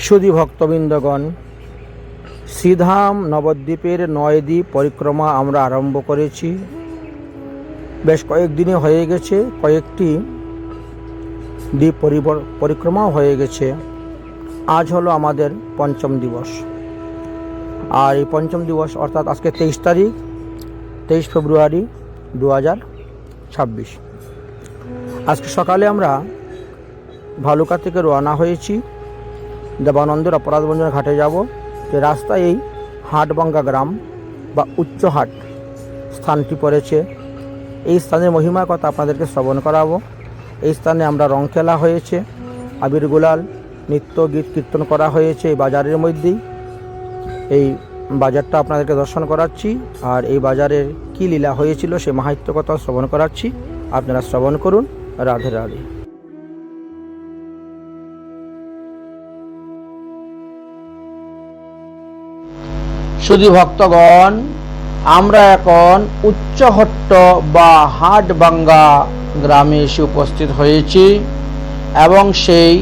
সুধী ভক্তবৃন্দগণ, শ্রীধাম নবদ্বীপের 9 দ্বীপ পরিক্রমা আমরা আরম্ভ করেছি। বেশ কয়েকদিনই হয়ে গেছে, কয়েকটি দ্বীপ পরিক্রমাও হয়ে গেছে। আজ হলো আমাদের পঞ্চম দিবস। আর এই পঞ্চম দিবস অর্থাৎ আজকে 23 ফেব্রুয়ারি 2026। আজকে সকালে আমরা ভালুকা থেকে রওনা হয়েছি। দেবানন্দের অপরাধভঞ্জন ঘাটে যাব। যে রাস্তায় এই হাটবাঙ্গা গ্রাম বা উচ্চহাট স্থানটি পড়েছে। এই স্থানের মহিমার কথা আপনাদেরকে শ্রবণ করাবো। এই স্থানে আমরা রং খেলা হয়েছে, আবির গুলাল, নৃত্য গীত কীর্তন করা হয়েছে এই বাজারের মধ্যেই। এই বাজারটা আপনাদেরকে দর্শন করাচ্ছি, আর এই বাজারের কী লীলা হয়েছিল সে মাহাত্ম্য কথা শ্রবণ করাচ্ছি। আপনারা শ্রবণ করুন। রাধে রাধে। সুধী ভক্তগণ, আমরা এখন উচ্চহট্ট বা হাটবাঙ্গা গ্রামে এসে উপস্থিত হয়েছি এবং সেই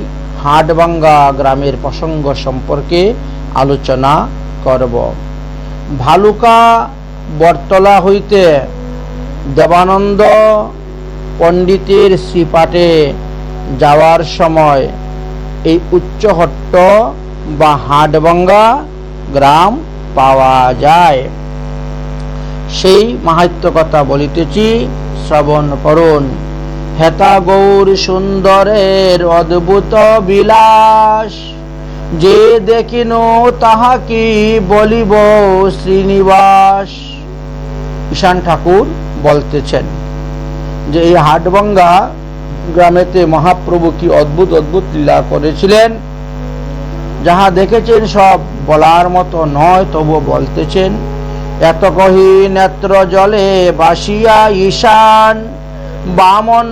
হাটবাঙ্গা গ্রামের প্রসঙ্গ সম্পর্কে আলোচনা করব। ভালুকা বটতলা হইতে দেবানন্দ পণ্ডিতের শ্রীপাঠে যাওয়ার সময় এই উচ্চহট্ট বা হাটবাঙ্গা গ্রাম পাওয়া যায়। সেই মাহাত্ম্য কথা বলিতেছি, শ্রবণ করুন। হেতা গৌর সুন্দরের অদ্ভুত বিলাস, যে দেখিন তাহা কি বলিব শ্রীনিবাস। ঈশান ঠাকুর বলতেছেন যে এই হাটবাঙ্গা গ্রামেতে মহাপ্রভু কি অদ্ভুত অদ্ভুত লীলা করেছিলেন, যাহা দেখেছেন সব বলার মতো নয়, তবু বলতেছেন। এত কহি নেত্র জলে বাসিয়া ঈশান, বামন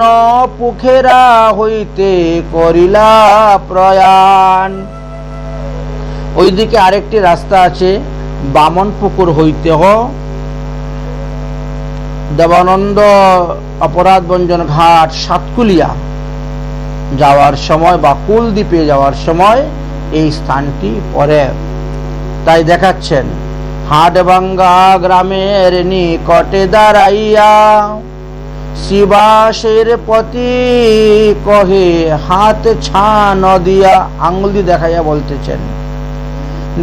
পুখেরা হইতে করিলা প্রয়াণ। ওইদিকে আরেকটি রাস্তা আছে, বামন পুকুর হইতে দেবানন্দ অপরাধভঞ্জন ঘাট সাতকুলিয়া যাওয়ার সময় বা কুলদ্বীপে যাওয়ার সময় এই স্থানটি পড়ে। তাই দেখাচ্ছেন, হাটবাঙ্গা গ্রামের নিকটে দাঁড়াইয়া শিবাসের পতি কহে হাত ছান দিয়া, আঙুল দিয়ে দেখাইয়া বলতেছেন,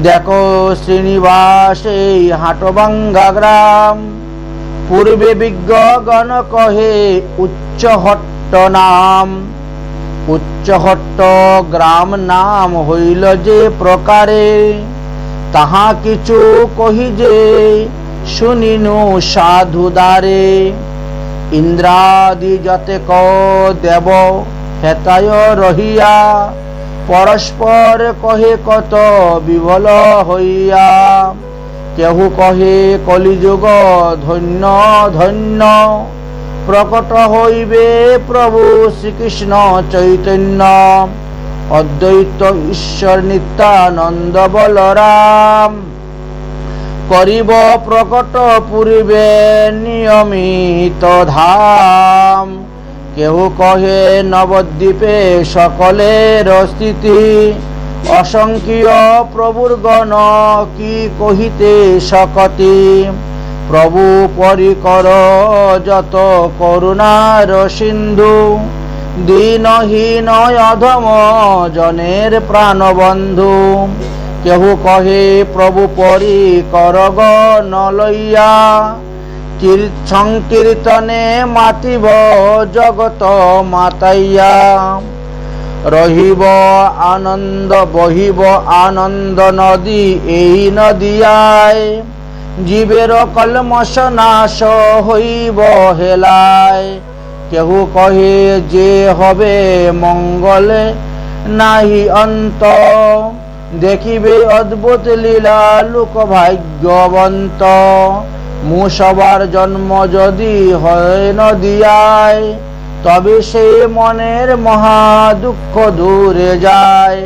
দেখো শ্রীনিবাস এই হাটবাঙ্গা গ্রাম, পূর্বে বিজ্ঞগণ কহে উচ্চহট্ট নাম। উচ্চহট্ট গ্রাম নাম হইল যে প্রকারে, তাহা কিছু কহি যে শুনিনু সাধুদারে। ইন্দ্রাদি যতে ক দেব হেতায় রহিয়া, পরস্পর কহে কত বিভল হইয়া। কেহু কহে কলিযুগ ধন্য ধন্য, প্রকট হইবে প্রভু শ্রীকৃষ্ণ চৈতন্য। অদ্বৈত ঈশ্বর নিত্যানন্দ বলরাম, করিব প্রকট পূর্বে নিয়মিত ধাম। কেহু কহে নবদ্বীপে সকলের স্থিতি, অসংখ্য প্রভুর গণ কি কহিতে শকতি। প্রভু পরিকর যত করুণার সিন্ধু, দীনহীন অধম জনের প্রাণবন্ধু। কেহু কহে প্রভু পরিকর গণ লইয়া, সংকীর্তনে মাতিব জগত মাতাইয়া। রহিব আনন্দ বহিব আনন্দ নদী এই নদিয়ায়, জীবের কলমশ নাশ হইব হেলায়। কেহু কহে যে হবে মঙ্গলে নাহি অন্ত, দেখিবে অদ্ভুত লীলা লোক ভাগ্যবন্ত। মুসবার জন্ম যদি হয় নদিয়ায়, তবে সে মনের মহা দুঃখ দূরে যায়।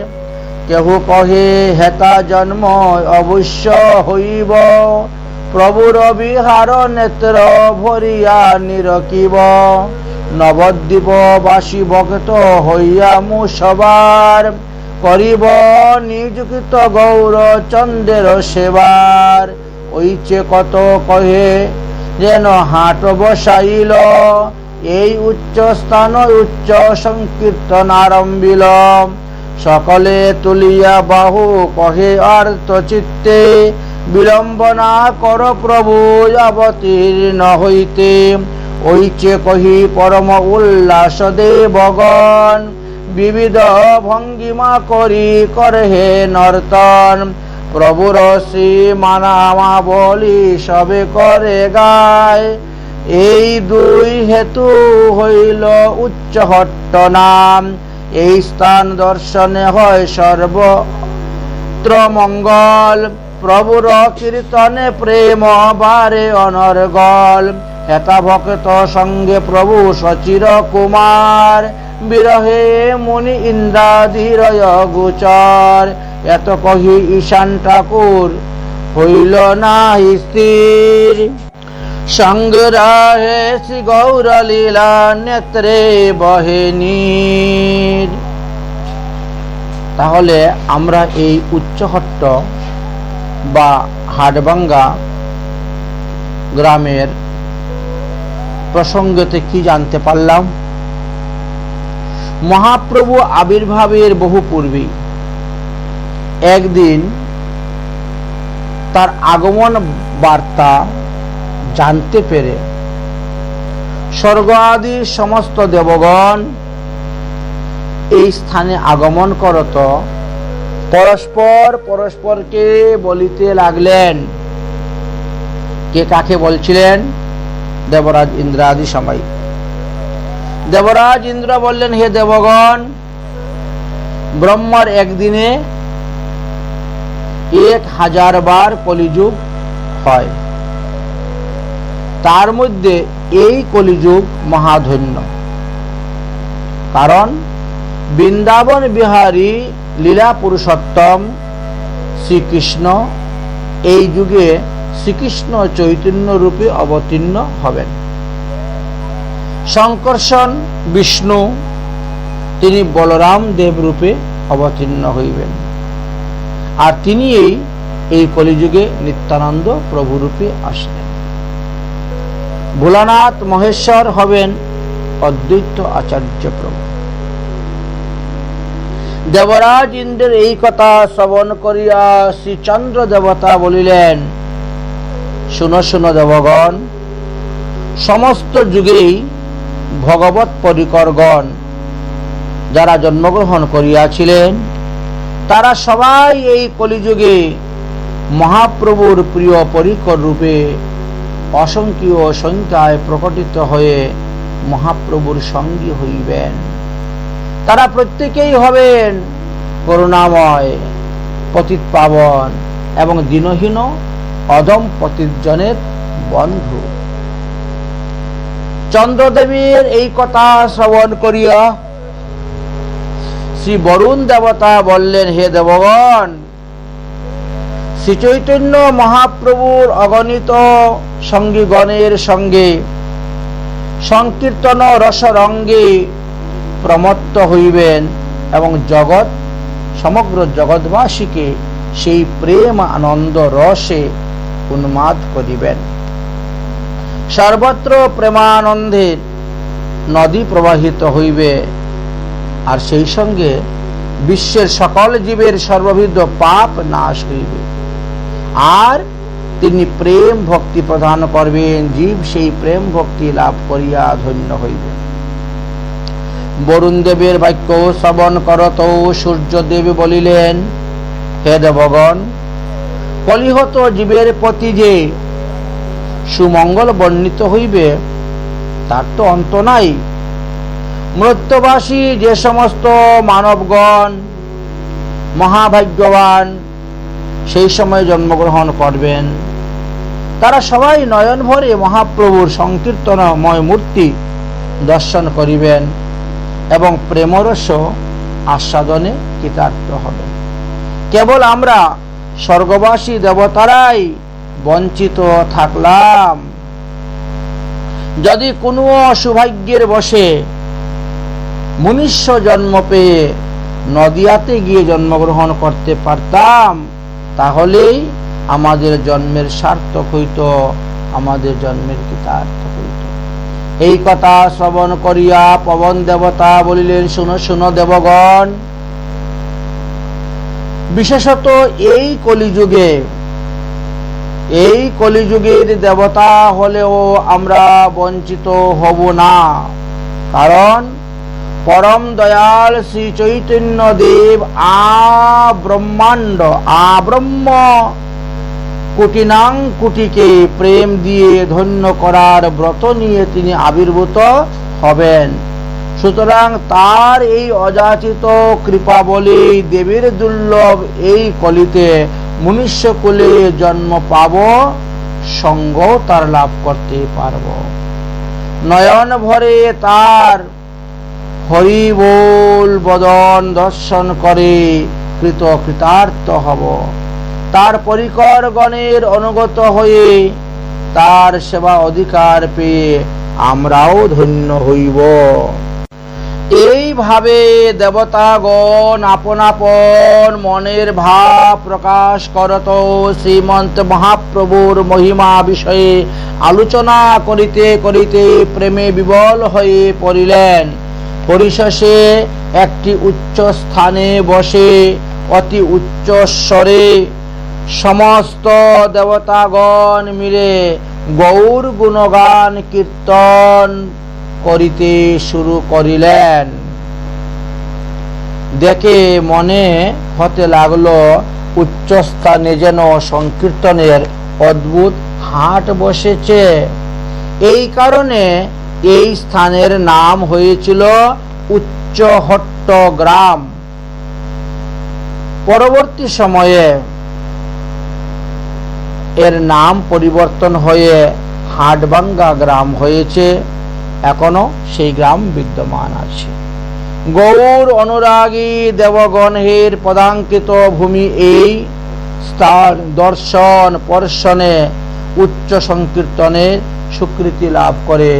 কেহু কহে হেতা জন্ম অবশ্য হইব, প্রভুর বিহার নেত্র ভরিয়া নিরকিব। নবদ্বীপ বাসী ভক্ত হইয়া মুসবার, করিব নিযুক্ত গৌরচন্দ্রের সেবার। ওইচে কত কহে যেন হাট বসাইল, এই উচ্চ স্থান উচ্চ সংকীর্তন আরম্ভিল। সকলে তুলিয়া বাহু কহে আর্ত চিত্তে, বিলম্বনা কর প্রভু অবতীর্ণ হইতে। ওইচে কহি পরম উল্লাস দেবগণ, বিবিধ ভঙ্গিমা করি করহে নর্তন। প্রভুর শ্রী মানামা বলি সবে করে গায়, এই দুই হেতু হইল উচ্চ হট্ট নাম। এই স্থান দর্শনে হয় সর্বত্র মঙ্গল, প্রভুর কীর্তনে প্রেম বারে অনর্গল। হেতা ভক্ত সঙ্গে প্রভু সচির কুমার, বিরহে মুনি ইন্দ্রাদিরয় গোচর। এত কহি ঈশান ঠাকুর হইল না স্থির, সংগ্রহে শ্রী গৌর লীলা নেত্রে বহে নীর। তাহলে আমরা এই উচ্চহট্ট বা হাটভাঙ্গা গ্রামের প্রসঙ্গতে কি জানতে পারলাম? মহাপ্রভু আবির্ভাবের বহু পূর্বে একদিন তার আগমন বার্তা জানতে পেরে স্বর্গ আদি সমস্ত দেবগণ এই স্থানে আগমন করত, পরস্পরকে বলিতে লাগলেন। কে কাকে বলছিলেন? দেবরাজ ইন্দ্র আদি সবাই। দেবরাজ ইন্দ্র বললেন, হে দেবগণ, ব্রহ্মার একদিনে 1000 বার কলিযুগ হয়, তার মধ্যে এই কলিযুগ মহাধন্য। কারণ বৃন্দাবন বিহারী লীলা পুরুষোত্তম শ্রীকৃষ্ণ এই যুগে শ্রীকৃষ্ণ চৈতন্য রূপে অবতীর্ণ হবেন। শঙ্কর্ষণ বিষ্ণু তিনি বলরাম দেব রূপে অবতীর্ণ হইবেন, আর তিনি এই কলিযুগে নিত্যানন্দ প্রভু রূপে আসবেন। ভোলানাথ মহেশ্বর হবেন অদ্বৈত আচার্য প্রভু। দেবরাজ ইন্দ্রের এই কথা শ্রবণ করিয়া শ্রীচন্দ্র দেবতা বলিলেন, শুনো শুনো দেবগণ, সমস্ত যুগেই ভগবৎ পরিকরগণ যারা জন্মগ্রহণ করিয়াছিলেন, তারা সবাই এই কলিযুগে মহাপ্রভুর প্রিয় পরিকর রূপে অসংখ্য সংখ্যায় প্রকটিত হয়ে মহাপ্রভুর সঙ্গী হইবেন। তারা প্রত্যেকেই হবেন করুণাময়, পতিত পাবন এবং দীনহীন অধম পতিতজনের বন্ধু। চন্দ্রদেবীর এই কথা শ্রবণ করিয়া শ্রী বরুণ দেবতা বললেন, হে দেবগণ, শ্রী চৈতন্য মহাপ্রভুর অগণিত সঙ্গীগণের সঙ্গে সংকীর্তন রসরঙ্গে প্রমত্ত হইবেন এবং সমগ্র জগৎবাসীকে সেই প্রেম আনন্দ রসে উন্মাদ করিবেন। সর্বত্র প্রেমানন্দের নদী প্রবাহিত হইবে, আর সেই সঙ্গে বিশ্বের সকল জীবের সর্ববিধ পাপ নাশ হইবে, আর তিনি প্রেম ভক্তি প্রদান করবেন। জীব সেই প্রেম ভক্তি লাভ করিয়া ধন্য হইবে। বরুণ দেবের বাক্য শ্রবণ করত সূর্যদেব বলিলেন, হে দেবগণ, কলিহত জীবের প্রতি যে সুমঙ্গল বর্ণিত হইবে তার তো অন্ত নাই। মৃত্যুবাসী যে সমস্ত মানবগণ মহাভাগ্যবান সেই সময় জন্মগ্রহণ করবেন, তারা সবাই নয়ন ভরে মহাপ্রভুর সংকীর্তনময় মূর্তি দর্শন করিবেন এবং প্রেমরস আস্বাদনে কৃতার্থ হবেন। কেবল আমরা স্বর্গবাসী দেবতারাই বঞ্চিত থাকলাম। যদি কোনো সৌভাগ্যের বশে মনুষ্য জন্ম পেয়ে নদিয়াতে গিয়ে জন্মগ্রহণ করতে পারতাম, তাহলেই আমাদের জন্মের সার্থক হইত, আমাদের জন্মের কৃতার্থ হইত। এই কথা শ্রবণ করিয়া পবন দেবতা বলিলেন, শুনো শুনো দেবগণ, বিশেষত এই কলিযুগের দেবতা হলেও আমরা বঞ্চিত হব না। কারণ পরম দয়াল শ্রী চৈতন্য দেব আব্রহ্ম কোটিনাং কোটিকে প্রেম দিয়ে ধন্য করার ব্রত নিয়ে তিনি আবির্ভূত হবেন। সুতরাং তার এই অযাচিত কৃপা বলে দেবীর দুর্লভ এই কলিতে মনুষ্য কুলে জন্ম পাব, সঙ্গ তার লাভ করতে পারব। নয়ন ভরে তার হরি বল বদন দর্শন করে কৃতার্থ হব। তার পরিকর গণের অনুগত হয়ে তার সেবা অধিকার পেয়ে আমরাও ধন্য হইব। এইভাবে দেবতাগণ আপন আপন মনের ভাব প্রকাশ করত শ্রীমন্ত মহাপ্রভুর মহিমা বিষয়ে আলোচনা করিতে করিতে প্রেমে বিবল হয়ে পড়িলেন। পরিশেষে একটি উচ্চ স্থানে বসে অতি উচ্চ স্বরে সমস্ত দেবতাগণ মিলে গৌর গুণগান কীর্তন করিতে শুরু করিলেন। দেখে মনে হতে লাগলো উচ্চস্থানে যেন সংকীর্তনের অদ্ভুত হাট বসেছে। এই কারণে এই স্থানের নাম হয়েছিল উচ্চহট্ট গ্রাম। পরবর্তী সময়ে এর নাম পরিবর্তন হয়ে হাটভাঙ্গা গ্রাম হয়েছে। এখনো সেই গ্রাম বিদ্যমান আছে। গৌর অনুরাগী দেবগণের পদাঙ্কিত ভূমি এই স্থান দর্শন পর্শনে উচ্চ সংকীর্তনের স্বীকৃতি লাভ করে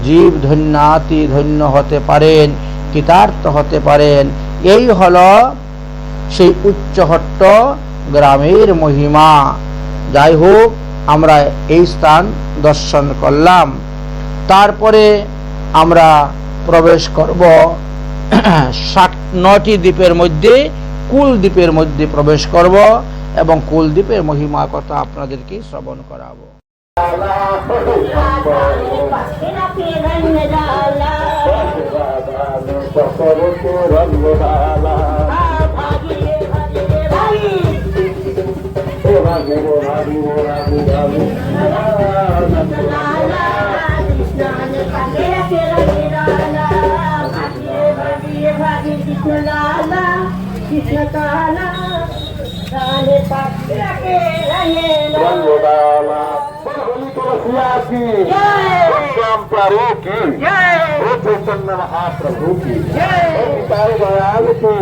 জীব ধন্যাতি ধন্য হতে পারেন, কৃতার্থ হতে পারেন। এই হলো সেই উচ্চহট্ট গ্রামের মহিমা। যাই হোক, আমরা এই স্থান দর্শন করলাম। তারপরে আমরা প্রবেশ করব 9টি দ্বীপের মধ্যে কুলদ্বীপের মধ্যে প্রবেশ করব এবং কুলদ্বীপের মহিমা কথা আপনাদেরকে শ্রবণ করাবো। महाप्रभु की दयाल की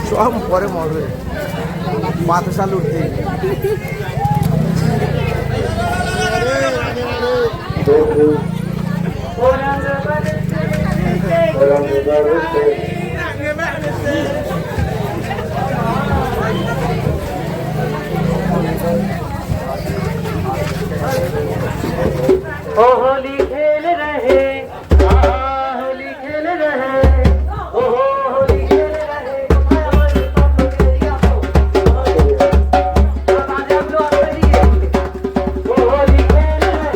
সব পরে মরবে, মাথা সাল উঠতে होली खेल रहे, होली खेल रहे, होली खेल रहे। होली खेल रहे,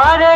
Hare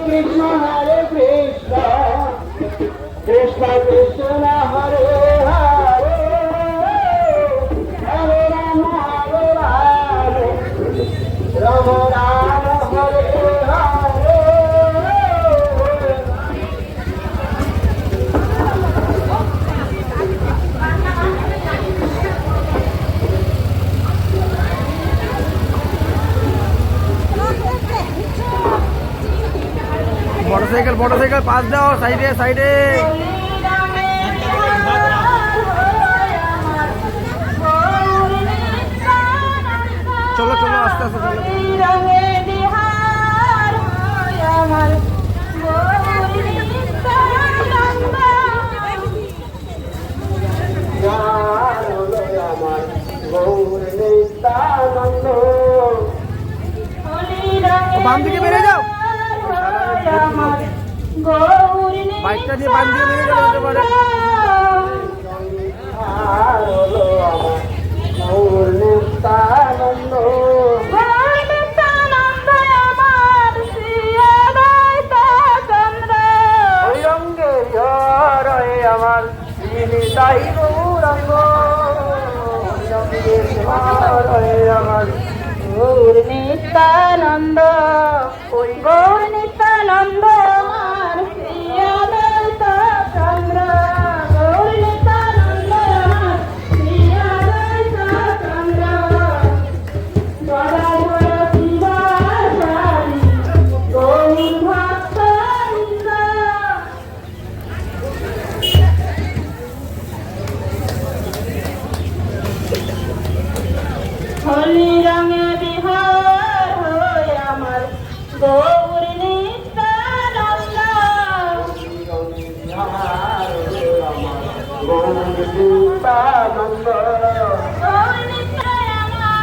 Krishna, Krishna motorcycle pass দাও, সাইডে সাইডে। চলো চলো আস্তে আস্তে চলো। বাম দিকে বেরিয়ে যাও, বাইকটা দিয়ে বাম দিকে বেরিয়ে যাও যেতে পারে। নিত্যানন্দ গৌর নিত্যানন্দ আমার শ্রীয়াদৈত চন্দ্র গৌর নিত্যানন্দ আমার শ্রীয়াদৈত চন্দ্র গদাধর শিবাচারী গৌর ভক্তবৃন্দ। হোলি রঙে বিহার হয় আমার গৌর নিত্যানন্দ গৌর নিত্যানন্দ গৌর নিত্যানন্দ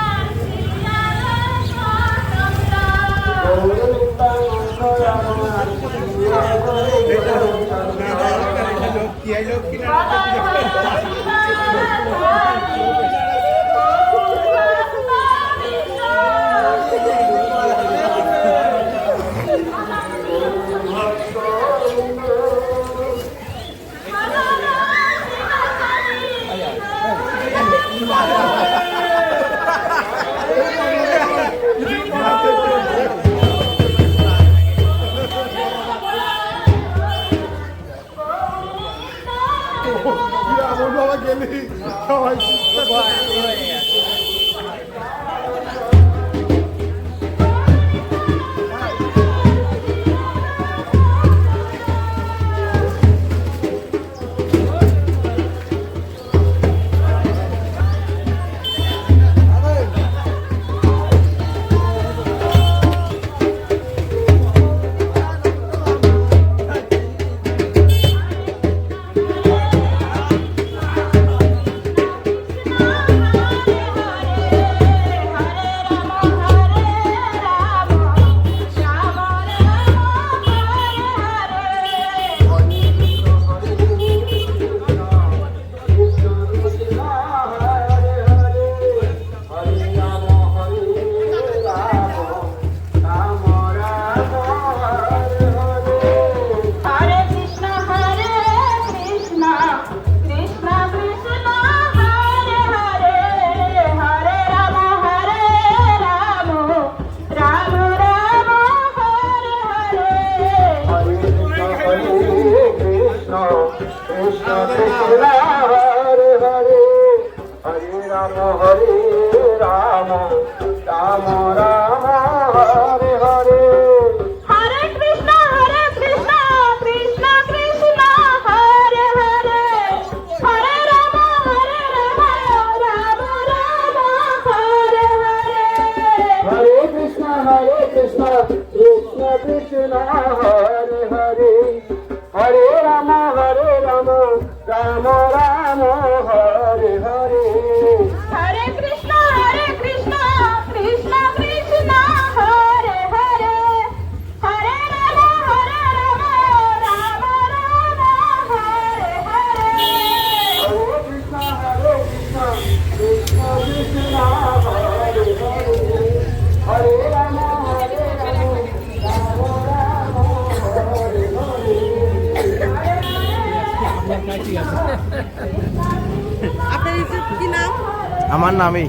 আমার নামই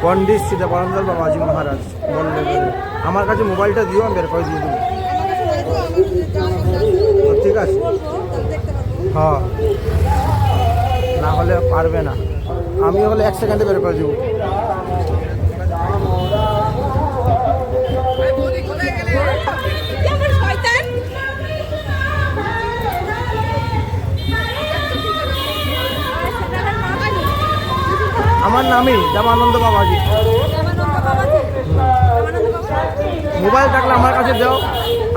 পণ্ডিত সীতাপরঞ্জল বাবাজি মহারাজ বললেন। আমার কাছে মোবাইলটা দিও, আমি বের করে দিয়ে দেবো। ঠিক আছে, হ্যাঁ, না হলে পারবে না, আমি হলে 1 সেকেন্ডে বের করে দেবো। আমি দেবানন্দ বাবাজি। মোবাইল থাকলে আমার কাছে দাও,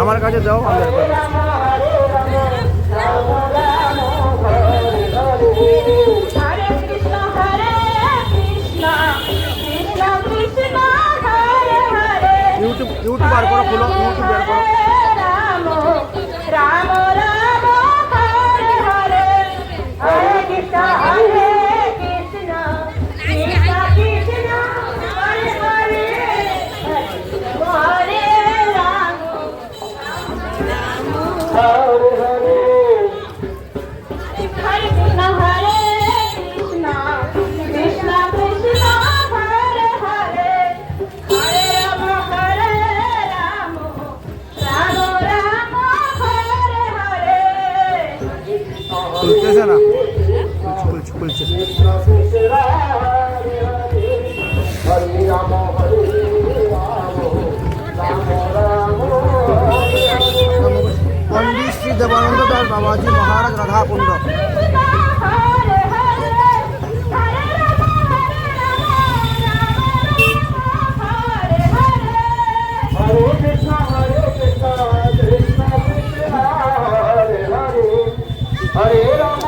আমার কাছে দাও, আমি একবার হরে কৃষ্ণ কৃষ্ণ কৃষ্ণ হরে হরে ইউটিউব বার করো, খুলো ইউটিউব বার করো। রাম রাম রাম হরে হরে হরে কৃষ্ণ কৃষ্ণ কৃষ্ণ হরে হরে হরে রাম হরে হরে হরে কৃষ্ণ কৃষ্ণ কৃষ্ণ কৃষ্ণ হরে হরে হরে রাম রাম রাম হরে হরে খুলতেছে না, খুলছে। পণ্ডিত শ্রী দেবানন্দ দাস বাবাজি মহারাজ রাধা কুণ্ড। হরে রাম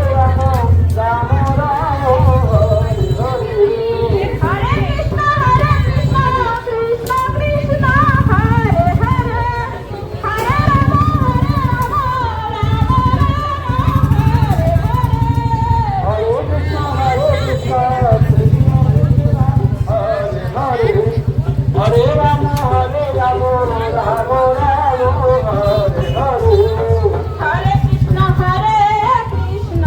রাম রাম রাম হরে হরে হরে কৃষ্ণ কৃষ্ণ কৃষ্ণ হরে হরে হরে রাম রাম হরে হরে হরে কৃষ্ণ হরে হরে রাম রাম রাম হরে হরে হরে কৃষ্ণ কৃষ্ণ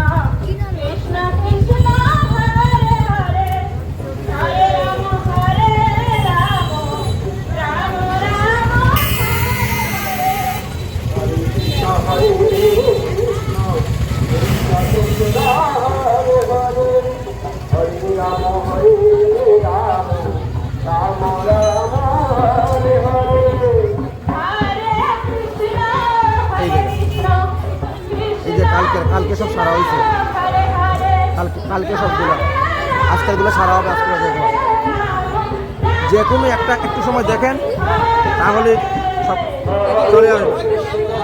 কৃষ্ণ কৃষ্ণ হরে হরে হরে রাম রাম রাম এই যে কালকে সব সারা হয়েছে, কালকে সবগুলো, আজকেরগুলো সারা হবে, আজকে দেখবো। যে কোনো একটা একটু সময় দেখেন, তাহলে সব চলে আসবে,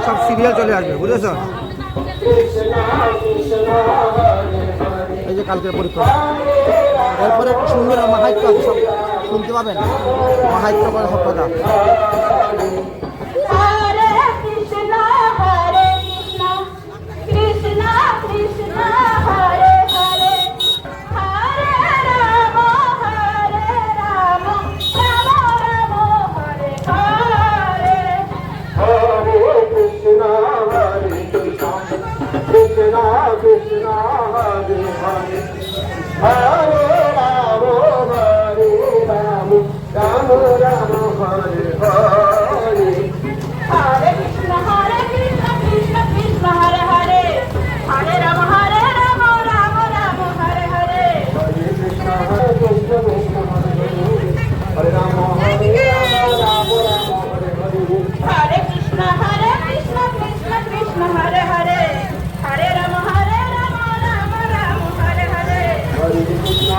সব সিরিয়াল চলে আসবে, বুঝেছ? এই যে কালকের পরীক্ষা, এরপরে একটু সুন্দর মাহাত্য আছে, সব শুনতে পাবেন, মাহাত্য করে সব কথা। হরে কৃষ্ণ কৃষ্ণ কৃষ্ণ হরে হরে হরে রাম রাম রাম হরে হরে হরে কৃষ্ণ কৃষ্ণ কৃষ্ণ হরে হরে হরে রাম রাম রাম হরে হরে হরে কৃষ্ণ কৃষ্ণ কৃষ্ণ হরে হরে হরে রাম রাম রাম হরে হরে হরে কৃষ্ণ কৃষ্ণ কৃষ্ণ হরে রাম রাম রাম হরে হরে হরে কৃষ্ণ কৃষ্ণ কৃষ্ণ হরে হরে হরে রাম রাম রাম হরে হরে হরে কৃষ্ণ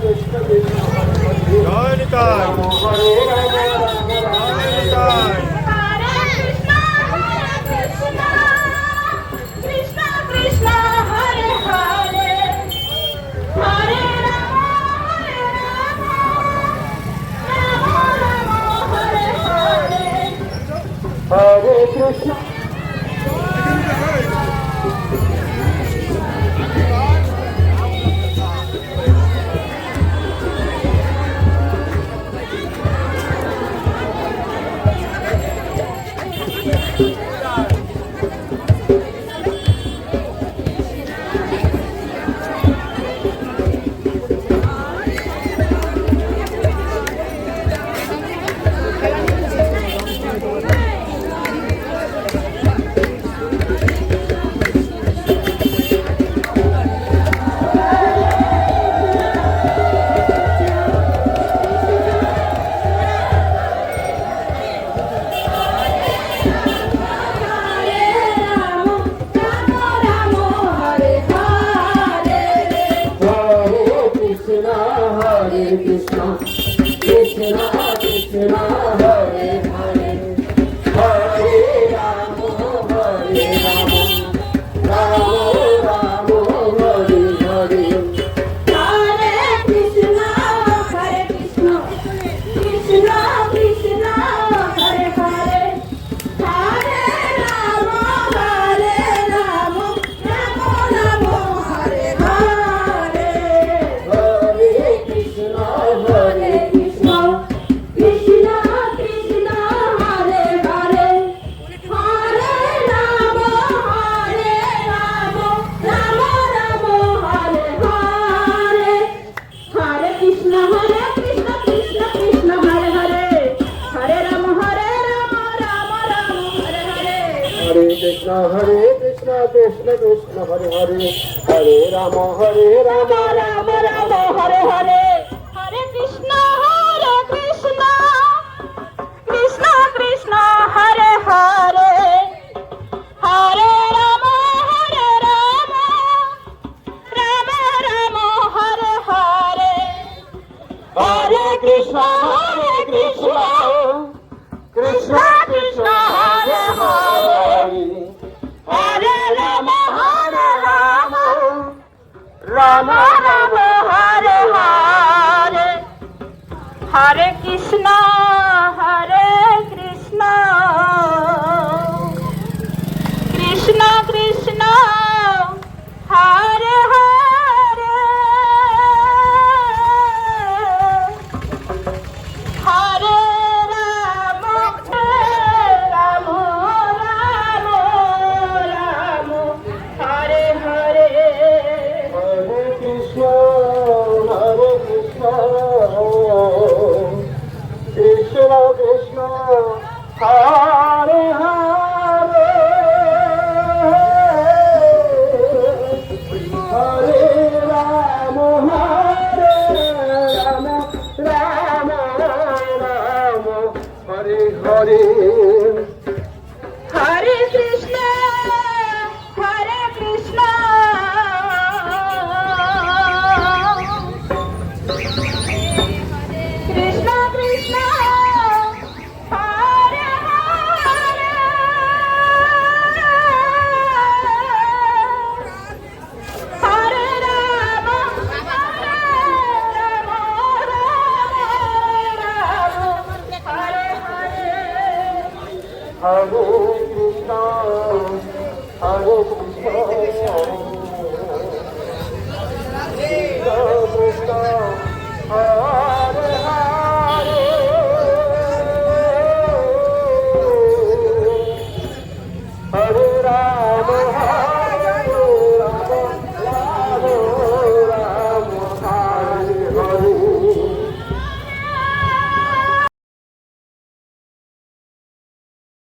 কৃষ্ণ কৃষ্ণ হরে হরে জয় নিতাই, হরে রাম রাম জয় নিতাই। হরে Krishna Krishna Krishna Hare Hare Hare Ram Ram Hare Hare Hare Krishna Krishna Krishna Krishna Hare Hare Hare Ram Ram Ram Ram Hare Hare Hare Krishna Krishna Krishna Hare Hare Hare Ram Ram Ram Hare Hare Hare Krishna Krishna Krishna Krishna Hare Hare Hare Ram Ram Ram Ram Hare Hare Hare Krishna Krishna Krishna Krishna Hare Hare Hare Ram Ram Ram Ram Hare Hare Hare Krishna Krishna Krishna Hare Hare Hare Ram Ram Ram Ram Hare Hare Hare Krishna Krishna Krishna Krishna Hare Hare Hare Ram Ram Hare Hare Hare Krishna, Hare Krishna,